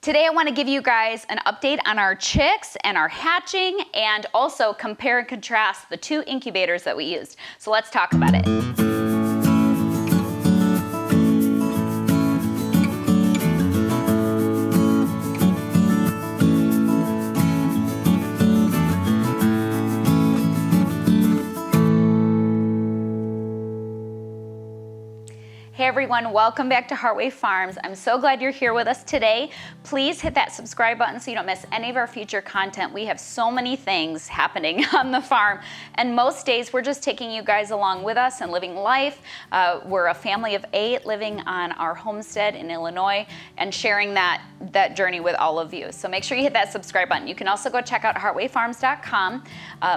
Today I want to give you guys an update on our chicks and our hatching, and also compare and contrast the 2 incubators that we used. So let's talk about it. Hey everyone, welcome back to Heartway Farms. I'm so glad you're here with us today. Please hit that subscribe button so you don't miss any of our future content. We have so many things happening on the farm, and most days we're just taking you guys along with us and living life. We're a family of 8 living on our homestead in Illinois and sharing that journey with all of you. So make sure you hit that subscribe button. You can also go check out heartwayfarms.com.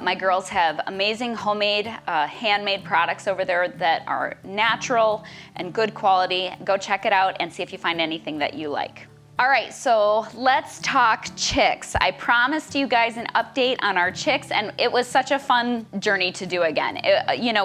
My girls have amazing homemade, handmade products over there that are natural and good quality. Go check it out and see if you find anything that you like. All right, so let's talk chicks. I promised you guys an update on our chicks, and it was such a fun journey to do again.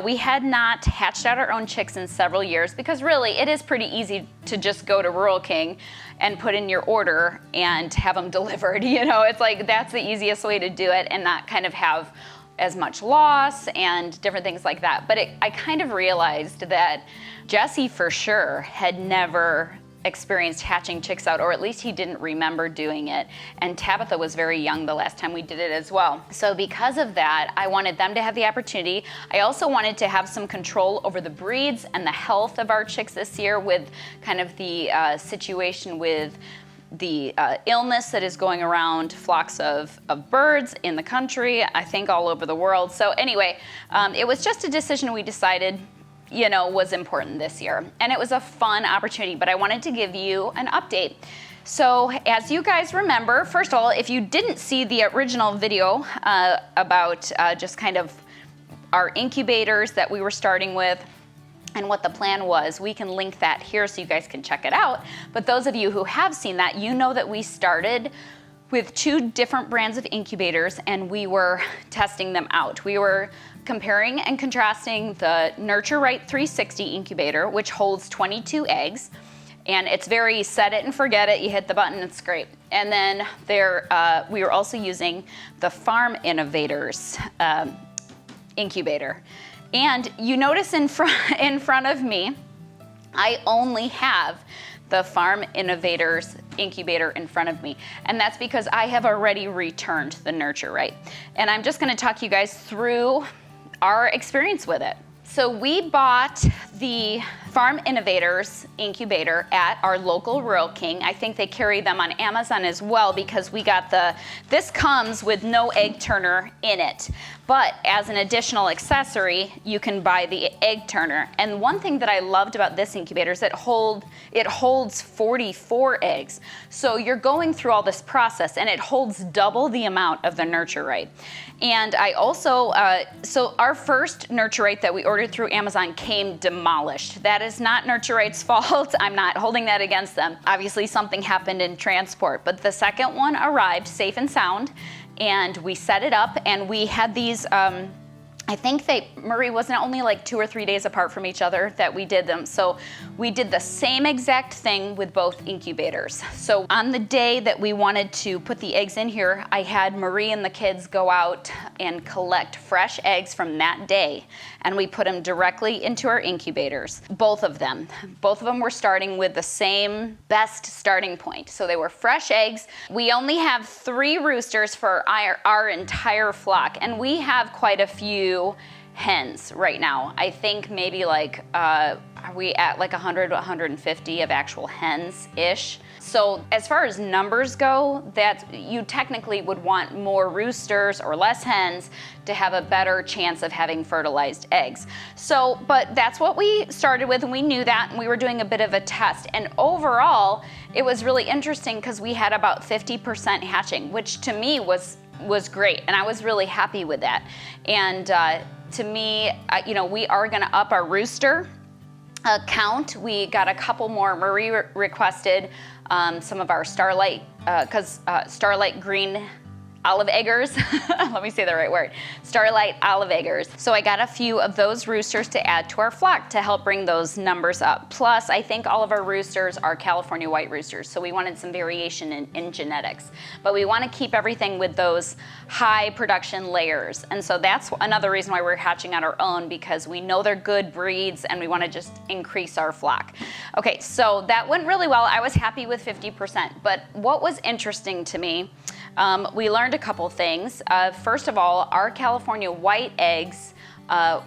We had not hatched out our own chicks in several years because really it is pretty easy to just go to Rural King and put in your order and have them delivered. It's like that's the easiest way to do it and not kind of have as much loss and different things like that. But I kind of realized that Jesse for sure had never experienced hatching chicks out, or at least he didn't remember doing it. And Tabitha was very young the last time we did it as well. So because of that, I wanted them to have the opportunity. I also wanted to have some control over the breeds and the health of our chicks this year with kind of the situation with the illness that is going around flocks of birds in the country, I think all over the world. So anyway, it was just a decision we decided was important this year. And it was a fun opportunity, but I wanted to give you an update. So as you guys remember, first of all, if you didn't see the original video about just kind of our incubators that we were starting with, and what the plan was, we can link that here so you guys can check it out. But those of you who have seen that, you know that we started with 2 different brands of incubators and we were testing them out. We were comparing and contrasting the Nurture Right 360 incubator, which holds 22 eggs. And it's very set it and forget it. You hit the button, it's great. And then we were also using the Farm Innovators incubator. And you notice in front of me, I only have the Farm Innovators incubator in front of me. And that's because I have already returned the Nurture Right. And I'm just gonna talk you guys through our experience with it. So we bought the Farm Innovators incubator at our local Rural King. I think they carry them on Amazon as well because we got this comes with no egg turner in it. But as an additional accessory, you can buy the egg turner. And one thing that I loved about this incubator is it holds 44 eggs. So you're going through all this process and it holds double the amount of the Nurture Right. And I also, so our first Nurture Right that we ordered through Amazon came demolished. That is not Nurture Right's fault. I'm not holding that against them. Obviously something happened in transport, but the second one arrived safe and sound, and we set it up and we had these, I think Marie, wasn't it only like 2 or 3 days apart from each other that we did them? So we did the same exact thing with both incubators. So on the day that we wanted to put the eggs in here, I had Marie and the kids go out and collect fresh eggs from that day, and we put them directly into our incubators, both of them. Both of them were starting with the same best starting point. So they were fresh eggs. We only have 3 roosters for our entire flock, and we have quite a few hens right now. I think maybe like, are we at like 100 to 150 of actual hens-ish? So as far as numbers go, you technically would want more roosters or less hens to have a better chance of having fertilized eggs. So, but that's what we started with, and we knew that, and we were doing a bit of a test. And overall, it was really interesting because we had about 50% hatching, which to me was great, and I was really happy with that. And to me, we are gonna up our rooster count. We got a couple more. Marie requested some of our Starlight, because Starlight Green olive eggers. Let me say the right word. Starlight olive eggers. So I got a few of those roosters to add to our flock to help bring those numbers up. Plus, I think all of our roosters are California white roosters, so we wanted some variation in genetics. But we want to keep everything with those high production layers. And so that's another reason why we're hatching out our own, because we know they're good breeds and we want to just increase our flock. Okay, so that went really well. I was happy with 50%. But what was interesting to me, we learned a couple things. First of all, our California white eggs, out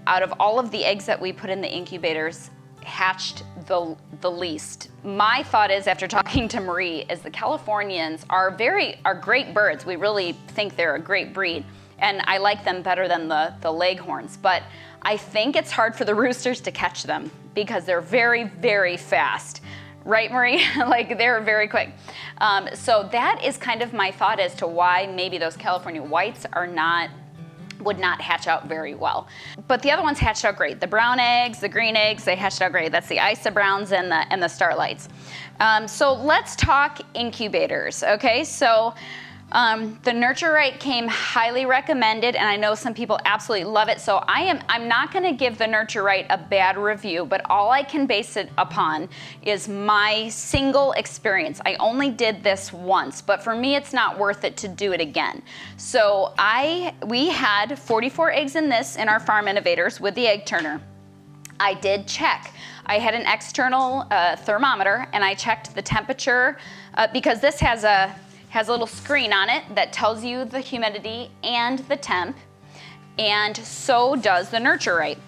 of all of the eggs that we put in the incubators, hatched the least. My thought is, after talking to Marie, is the Californians are great birds. We really think they're a great breed, and I like them better than the Leghorns. But I think it's hard for the roosters to catch them because they're very, very fast. Right, Marie? Like, they're very quick. So that is kind of my thought as to why maybe those California whites would not hatch out very well. But the other ones hatched out great. The brown eggs, the green eggs, they hatched out great. That's the Isa Browns and the Starlights. So let's talk incubators, okay? So the Nurture Right came highly recommended, and I know some people absolutely love it. So I'm not going to give the Nurture Right a bad review, but all I can base it upon is my single experience. I only did this once, but for me, it's not worth it to do it again. So we had 44 eggs in our Farm Innovators with the egg turner. I did check. I had an external thermometer, and I checked the temperature because this has a little screen on it that tells you the humidity and the temp, and so does the Nurture Right.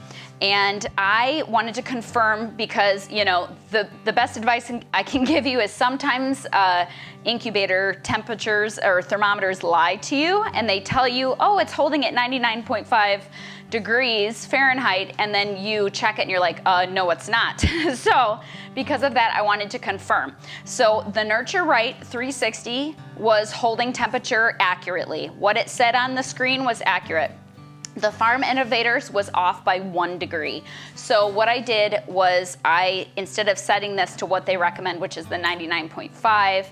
And I wanted to confirm because, the best advice I can give you is sometimes incubator temperatures or thermometers lie to you, and they tell you, oh, it's holding at 99.5 degrees Fahrenheit, and then you check it and you're like, no, it's not. So because of that, I wanted to confirm. So the Nurture Right 360 was holding temperature accurately. What it said on the screen was accurate. The Farm Innovators was off by 1 degree. So what I did was instead of setting this to what they recommend, which is the 99.5,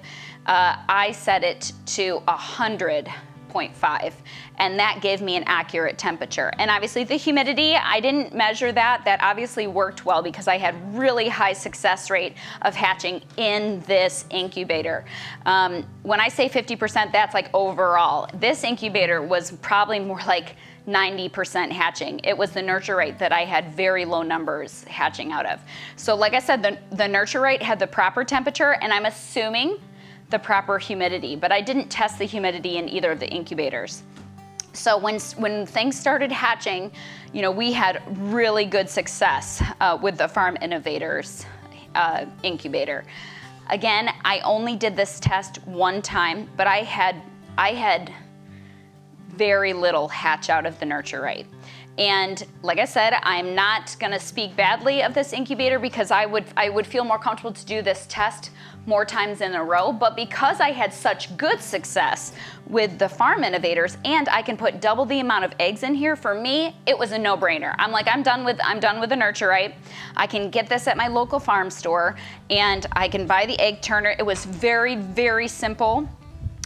I set it to 100.5, and that gave me an accurate temperature. And obviously the humidity, I didn't measure that. That obviously worked well because I had really high success rate of hatching in this incubator. When I say 50%, that's like overall. This incubator was probably more like 90% hatching. It was the Nurture Right that I had very low numbers hatching out of. So like I said, the Nurture Right had the proper temperature, and I'm assuming the proper humidity, but I didn't test the humidity in either of the incubators. So when things started hatching, we had really good success with the Farm Innovators incubator. Again, I only did this test one time, but I had very little hatch out of the Nurture Right. And like I said, I'm not gonna speak badly of this incubator because I would feel more comfortable to do this test more times in a row, but because I had such good success with the Farm Innovators and I can put double the amount of eggs in here, for me, it was a no-brainer. I'm done with the Nurture Right. I can get this at my local farm store and I can buy the egg turner. It was very, very simple.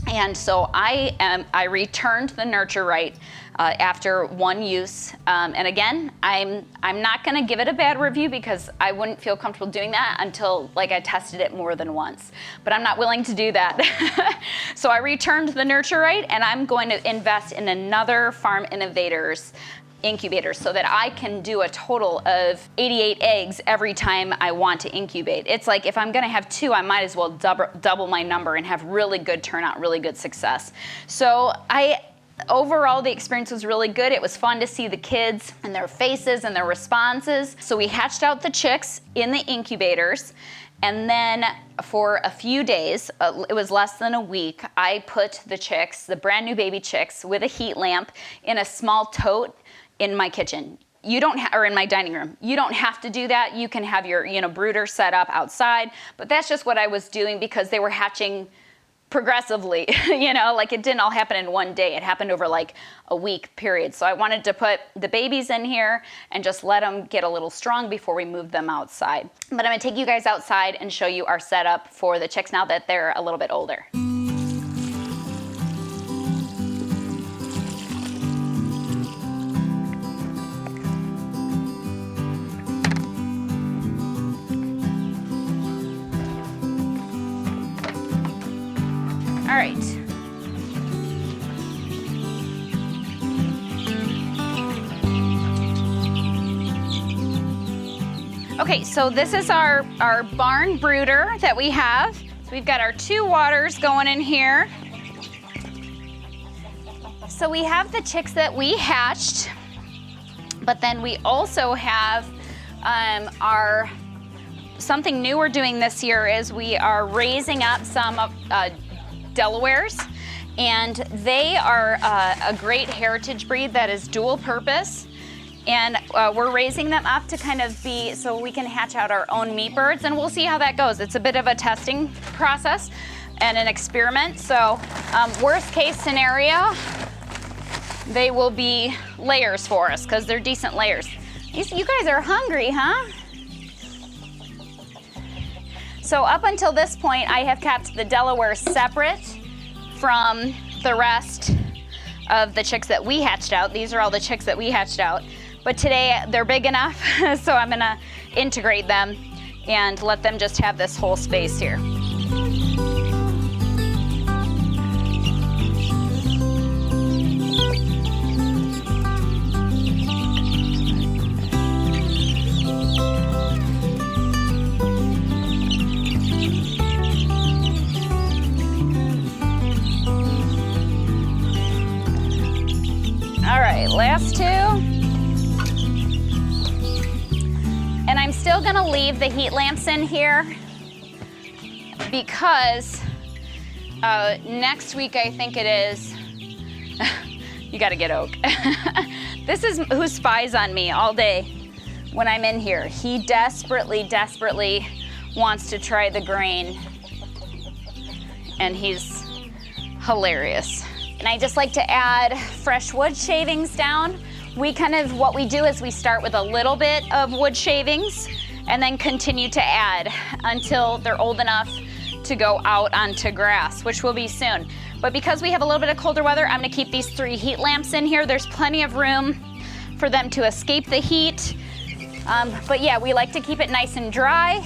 And so I returned the Nurture Right after one use. And again, I'm not gonna give it a bad review because I wouldn't feel comfortable doing that until I tested it more than once. But I'm not willing to do that. So I returned the Nurture Right, and I'm going to invest in another Farm Innovators incubators so that I can do a total of 88 eggs every time I want to incubate. It's like if I'm gonna have 2, I might as well double my number and have really good turnout, really good success. So overall, the experience was really good. It was fun to see the kids and their faces and their responses. So we hatched out the chicks in the incubators, and then for a few days, it was less than a week, I put the chicks, the brand new baby chicks, with a heat lamp in a small tote in my kitchen. Or in my dining room. You don't have to do that. You can have your brooder set up outside, but that's just what I was doing because they were hatching progressively, it didn't all happen in one day. It happened over a week period. So I wanted to put the babies in here and just let them get a little strong before we moved them outside. But I'm gonna take you guys outside and show you our setup for the chicks now that they're a little bit older. All right. Okay, so this is our barn brooder that we have. So we've got our 2 waters going in here. So we have the chicks that we hatched, but then we also have something new we're doing this year is we are raising up some Delawares, and they are a great heritage breed that is dual purpose. And we're raising them up to kind of be, so we can hatch out our own meat birds, and we'll see how that goes. It's a bit of a testing process and an experiment. So worst case scenario, they will be layers for us because they're decent layers. You guys are hungry, huh? So up until this point, I have kept the Delaware separate from the rest of the chicks that we hatched out. These are all the chicks that we hatched out. But today they're big enough, so I'm gonna integrate them and let them just have this whole space here. All right, last 2. And I'm still gonna leave the heat lamps in here because next week, I think it is, you gotta get Oak. This is who spies on me all day when I'm in here. He desperately, desperately wants to try the grain, and he's hilarious. And I just like to add fresh wood shavings down. What we do is we start with a little bit of wood shavings and then continue to add until they're old enough to go out onto grass, which will be soon. But because we have a little bit of colder weather, I'm gonna keep these 3 heat lamps in here. There's plenty of room for them to escape the heat. But yeah, we like to keep it nice and dry.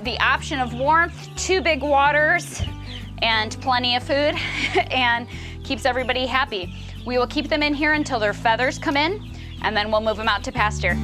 The option of warmth, 2 big waters, and plenty of food, and keeps everybody happy. We will keep them in here until their feathers come in, and then we'll move them out to pasture.